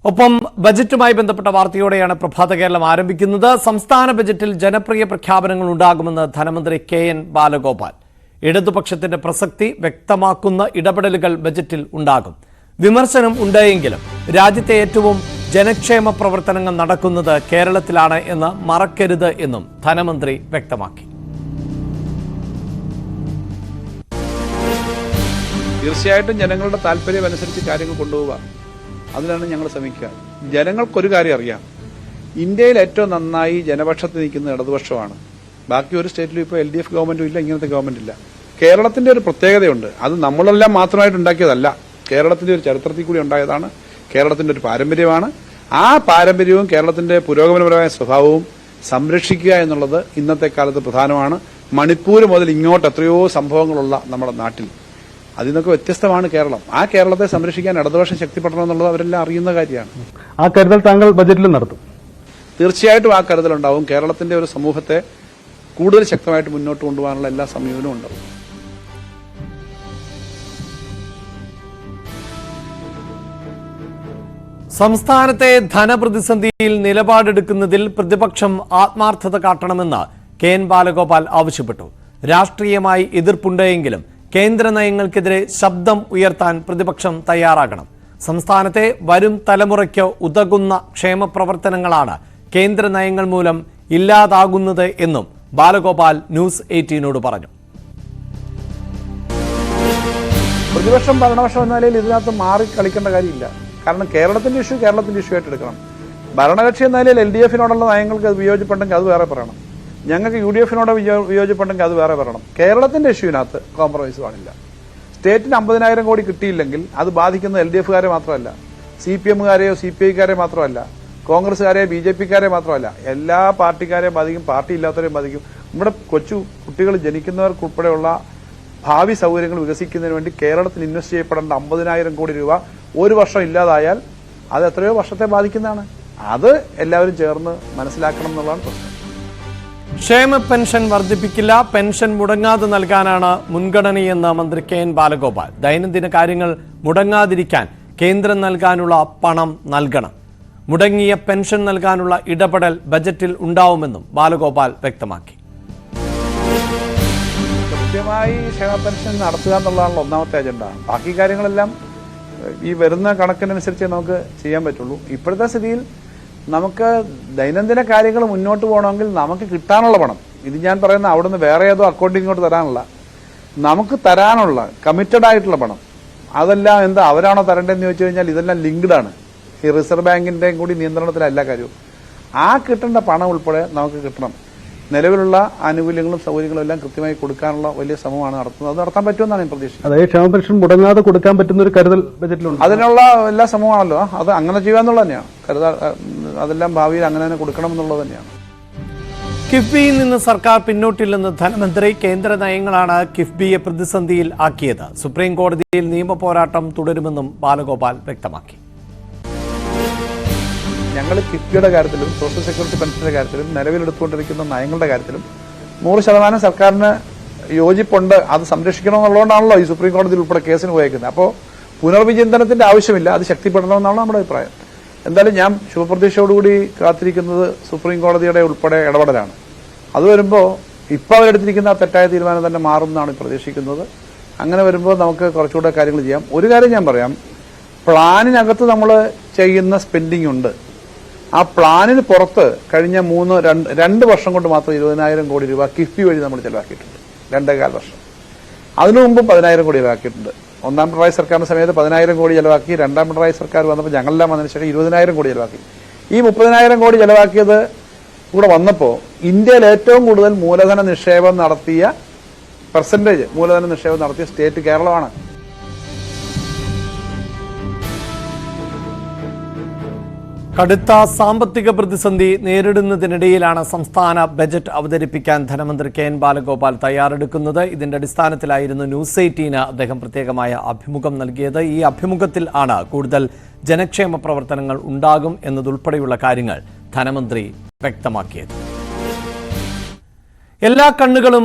ഒപ്പം ബജറ്റുമായി ബന്ധപ്പെട്ട വാർത്തയോടെയാണ് പ്രഭാത കേരളം ആരംഭിക്കുന്നത്. സംസ്ഥാന ബജറ്റിൽ ജനപ്രിയ പ്രഖ്യാപനങ്ങൾ ഉണ്ടാകുമെന്ന് ധനമന്ത്രി KN ബാലഗോപാൽ. ഇടതുപക്ഷത്തിന്റെ പ്രസക്തി വ്യക്തമാക്കുന്ന ഇടപെടലുകൾ ബജറ്റിൽ ഉണ്ടാകും. വിമർശനം ഉണ്ടായെങ്കിലും രാജ്യത്തെ ഏറ്റവും ജനക്ഷേമ പ്രവർത്തനങ്ങൾ നടക്കുന്നത് കേരളത്തിലാണ് എന്ന് മറക്കരുത് എന്നും ധനമന്ത്രി വ്യക്തമാക്കി. തീർച്ചയായിട്ടും ജനങ്ങളുടെ താല്പര്യം അനുസരിച്ച് കാര്യങ്ങൾ കൊണ്ടുപോവുക, അതിനാണ് ഞങ്ങൾ ശ്രമിക്കുക. ജനങ്ങൾക്കൊരു കാര്യം അറിയാം, ഇന്ത്യയിൽ ഏറ്റവും നന്നായി ജനപക്ഷത്ത് നിൽക്കുന്ന ഇടതുപക്ഷമാണ്. ബാക്കി ഒരു സ്റ്റേറ്റിലും ഇപ്പോൾ LDF ഗവൺമെന്റും ഇല്ല, ഇങ്ങനത്തെ ഗവൺമെന്റ് ഇല്ല. കേരളത്തിന്റെ ഒരു പ്രത്യേകതയുണ്ട്, അത് നമ്മളെല്ലാം മാത്രമായിട്ട് ഉണ്ടാക്കിയതല്ല, കേരളത്തിന്റെ ഒരു ചരിത്രത്തിൽ കൂടി ഉണ്ടായതാണ്, കേരളത്തിന്റെ ഒരു പാരമ്പര്യമാണ്. ആ പാരമ്പര്യവും കേരളത്തിന്റെ പുരോഗമനപരമായ സ്വഭാവവും സംരക്ഷിക്കുക എന്നുള്ളത് ഇന്നത്തെ കാലത്ത് പ്രധാനമാണ്. മണിപ്പൂർ മുതൽ ഇങ്ങോട്ട് എത്രയോ സംഭവങ്ങളുള്ള നമ്മുടെ നാട്ടിൽ അതിൽ നിന്നൊക്കെ വ്യത്യസ്തമാണ് കേരളം. ആ കേരളത്തെ സംരക്ഷിക്കാൻ ഇടതുപക്ഷം ശക്തിപ്പെടണം എന്നുള്ളത് അവരെല്ലാം അറിയുന്ന കാര്യമാണ്. ആ കരുതൽ താങ്കൾ ബജറ്റിൽ നടത്തും? തീർച്ചയായിട്ടും ആ കരുതലുണ്ടാവും. കേരളത്തിന്റെ ഒരു സമൂഹത്തെ കൂടുതൽ ശക്തമായിട്ട് മുന്നോട്ട് കൊണ്ടുപോകാനുള്ള എല്ലാ സമീപനവും ഉണ്ടാവും. സംസ്ഥാനത്തെ ധനപ്രതിസന്ധിയിൽ നിലപാടെടുക്കുന്നതിൽ പ്രതിപക്ഷം ആത്മാർത്ഥത കാട്ടണമെന്ന് KN ബാലഗോപാൽ ആവശ്യപ്പെട്ടു. രാഷ്ട്രീയമായി എതിർപ്പുണ്ടെങ്കിലും കേന്ദ്ര നയങ്ങൾക്കെതിരെ ശബ്ദം ഉയർത്താൻ പ്രതിപക്ഷം തയ്യാറാകണം. സംസ്ഥാനത്തെ വരും തലമുറയ്ക്ക് ഉതകുന്ന ക്ഷേമ പ്രവർത്തനങ്ങളാണ് കേന്ദ്ര നയങ്ങൾ മൂലം ഇല്ലാതാകുന്നത് എന്നും ബാലഗോപാൽ ന്യൂസ് 18നോട് പറഞ്ഞു. പ്രതിപക്ഷം ഭരണപക്ഷം എന്ന നിലയിൽ ഇതിനകത്ത് മാറി കളിക്കേണ്ട കാര്യമില്ല. കാരണം കേരളത്തിന്റെ ഇഷ്യൂ ആയിട്ട് എടുക്കണം. ഭരണകക്ഷി എന്ന നിലയിൽ LDFനോടുള്ള നയങ്ങൾക്ക് വിയോജിപ്പുണ്ടെങ്കിൽ അത് വേറെ പറയണം. ഞങ്ങൾക്ക് UDFനോട് വിയോജിപ്പുണ്ടെങ്കിൽ അത് വേറെ പറയണം. കേരളത്തിന്റെ ഇഷ്യൂവിനകത്ത് കോംപ്രമൈസ് കാണില്ല. സ്റ്റേറ്റിന് 50,000 കോടി കിട്ടിയില്ലെങ്കിൽ അത് ബാധിക്കുന്ന LDFകാരെ മാത്രമല്ല, CPMകാരെയോ CPIക്കാരെ മാത്രമല്ല, കോൺഗ്രസ്സുകാരെയോ BJPക്കാരെ മാത്രമല്ല, എല്ലാ പാർട്ടിക്കാരെയും ബാധിക്കും, പാർട്ടി ഇല്ലാത്തവരെയും ബാധിക്കും. നമ്മുടെ കൊച്ചു കുട്ടികൾ ജനിക്കുന്നവർക്കുൾപ്പെടെയുള്ള ഭാവി സൗകര്യങ്ങൾ വികസിക്കുന്നതിന് വേണ്ടി കേരളത്തിൽ ഇൻവെസ്റ്റ് ചെയ്യപ്പെടേണ്ട 50,000 കോടി രൂപ ഒരു വർഷം ഇല്ലാതായാൽ അത് എത്രയോ വർഷത്തെ ബാധിക്കുന്നതാണ്. അത് എല്ലാവരും ചേർന്ന് മനസ്സിലാക്കണം എന്നുള്ളതാണ് പ്രശ്നം. ക്ഷേമ പെൻഷൻ വർദ്ധിപ്പിക്കില്ല, പെൻഷൻ മുടങ്ങാതെ നൽകാനാണ് മുൻഗണനയെന്ന് മന്ത്രി KN ബാലഗോപാൽ. ദൈനംദിന കാര്യങ്ങൾ മുടങ്ങാതിരിക്കാൻ കേന്ദ്രം നൽകാനുള്ള പണം നൽകണം. മുടങ്ങിയ പെൻഷൻ നൽകാനുള്ള ഇടപെടൽ ബജറ്റിൽ ഉണ്ടാവുമെന്നും ബാലഗോപാൽ വ്യക്തമാക്കി. കൃത്യമായി ക്ഷേമ പെൻഷൻ നടത്തുക എന്നുള്ളതാണ് ഒന്നാമത്തെ അജണ്ട. ബാക്കി കാര്യങ്ങളെല്ലാം ഈ വരുന്ന കണക്കിനനുസരിച്ച് നമുക്ക് ചെയ്യാൻ പറ്റുള്ളൂ. ഇപ്പോഴത്തെ സ്ഥിതിയിൽ നമുക്ക് ദൈനംദിന കാര്യങ്ങൾ മുന്നോട്ട് പോകണമെങ്കിൽ നമുക്ക് കിട്ടാനുള്ള പണം, ഇത് ഞാൻ പറയുന്ന അവിടുന്ന് വേറെ ഏതോ അക്കൗണ്ടിൽ ഇങ്ങോട്ട് തരാനുള്ള, നമുക്ക് തരാനുള്ള കമ്മിറ്റഡ് ആയിട്ടുള്ള പണം, അതെല്ലാം എന്താ അവരാണോ തരേണ്ടതെന്ന് ചോദിച്ചു കഴിഞ്ഞാൽ ഇതെല്ലാം ലിങ്ക്ഡ് ആണ്. ഈ റിസർവ് ബാങ്കിന്റെയും കൂടി നിയന്ത്രണത്തിലാണ് എല്ലാ കാര്യവും. ആ കിട്ടേണ്ട പണം ഉൾപ്പെടെ നമുക്ക് കിട്ടണം. നിലവിലുള്ള ആനുകൂല്യങ്ങളും സൗകര്യങ്ങളും എല്ലാം കൃത്യമായി കൊടുക്കാനുള്ള വലിയ ശ്രമമാണ് നടത്തുന്നത്. അത് നടത്താൻ പറ്റുമെന്നാണ് ഞാൻ പ്രതീക്ഷിക്കുന്നത്. അതായത് ക്ഷേമ പെൻഷൻ മുടങ്ങാതെ കൊടുക്കാൻ പറ്റുന്ന ഒരു കരുതൽ ബജറ്റിലുണ്ട്. അതിനുള്ള എല്ലാ ശ്രമമാണല്ലോ, അത് അങ്ങനെ ചെയ്യാന്നുള്ളത് തന്നെയാണ്. അതെല്ലാം ഭാവിയിൽ അങ്ങനെ തന്നെ കൊടുക്കണം എന്നുള്ളത് തന്നെയാണ്. കിഫ്ബിയിൽ നിന്ന് സർക്കാർ പിന്നോട്ടില്ലെന്ന് ധനമന്ത്രി. കേന്ദ്ര നയങ്ങളാണ് കിഫ്ബിയെ പ്രതിസന്ധിയിൽ ആക്കിയത്. സുപ്രീം കോടതിയിൽ നിയമ പോരാട്ടം തുടരുമെന്നും ബാലഗോപാൽ വ്യക്തമാക്കി. ഞങ്ങൾ കിഫ്ബിയുടെ കാര്യത്തിലും സോഷ്യൽ സെക്യൂരിറ്റി പെൻഷന്റെ കാര്യത്തിലും നിലവിലെടുത്തുകൊണ്ടിരിക്കുന്ന നയങ്ങളുടെ കാര്യത്തിലും 100% സർക്കാരിന് യോജിപ്പുണ്ട്. അത് സംരക്ഷിക്കണമെന്നുള്ളതുകൊണ്ടാണല്ലോ ഈ സുപ്രീം കോടതിയിൽ ഉൾപ്പെടെ കേസിന് പോയേക്കുന്നത്. അപ്പോൾ പുനർവിചിന്തനത്തിന്റെ ആവശ്യമില്ല, അത് ശക്തിപ്പെടണമെന്നാണ് നമ്മുടെ അഭിപ്രായം. എന്തായാലും ഞാൻ ശുഭപ്രതീക്ഷയോടുകൂടി കാത്തിരിക്കുന്നത് സുപ്രീം കോടതിയുടെ ഉൾപ്പെടെ ഇടപെടലാണ്. അത് വരുമ്പോൾ ഇപ്പോൾ അവരെടുത്തിരിക്കുന്ന തെറ്റായ തീരുമാനം തന്നെ മാറും എന്നാണ് പ്രതീക്ഷിക്കുന്നത്. അങ്ങനെ വരുമ്പോൾ നമുക്ക് കുറച്ചുകൂടെ കാര്യങ്ങൾ ചെയ്യാം. ഒരു കാര്യം ഞാൻ പറയാം, പ്ലാനിനകത്ത് നമ്മൾ ചെയ്യുന്ന സ്പെൻഡിങ് ഉണ്ട്. ആ പ്ലാനിന് പുറത്ത് കഴിഞ്ഞ 2 വർഷം കൊണ്ട് മാത്രം 20,000 കോടി രൂപ കിഫ്ബി വഴി നമ്മൾ ചെലവാക്കിയിട്ടുണ്ട്. 2.25 വർഷം. അതിനു മുമ്പും 10,000 കോടി ചെലവാക്കിയിട്ടുണ്ട്. ഒന്നാം പിണറായി സർക്കാരിന്റെ സമയത്ത് 10,000 കോടി ചെലവാക്കി. രണ്ടാം പിണറായി സർക്കാർ വന്നപ്പോൾ ഞങ്ങളെല്ലാം വന്നതിന് ശേഷം 20,000 കോടി ചെലവാക്കി. ഈ 30,000 കോടി ചെലവാക്കിയത് കൂടെ വന്നപ്പോൾ ഇന്ത്യയിൽ ഏറ്റവും കൂടുതൽ മൂലധന നിക്ഷേപം നടത്തിയ സ്റ്റേറ്റ് കേരളമാണ്. കടുത്ത സാമ്പത്തിക പ്രതിസന്ധി നേരിടുന്നതിനിടയിലാണ് സംസ്ഥാന ബജറ്റ് അവതരിപ്പിക്കാൻ ധനമന്ത്രി KN ബാലഗോപാൽ തയ്യാറെടുക്കുന്നത്. ഇതിന്റെ അടിസ്ഥാനത്തിലായിരുന്നു ന്യൂസ് 18 അദ്ദേഹം പ്രത്യേകമായ അഭിമുഖം നൽകിയത്. ഈ അഭിമുഖത്തിൽ ആണ് കൂടുതൽ ജനക്ഷേമ പ്രവർത്തനങ്ങൾ ഉണ്ടാകും എന്നതുൾപ്പെടെയുള്ള കാര്യങ്ങൾ ധനമന്ത്രി വ്യക്തമാക്കിയത്. എല്ലാ കണ്ണുകളും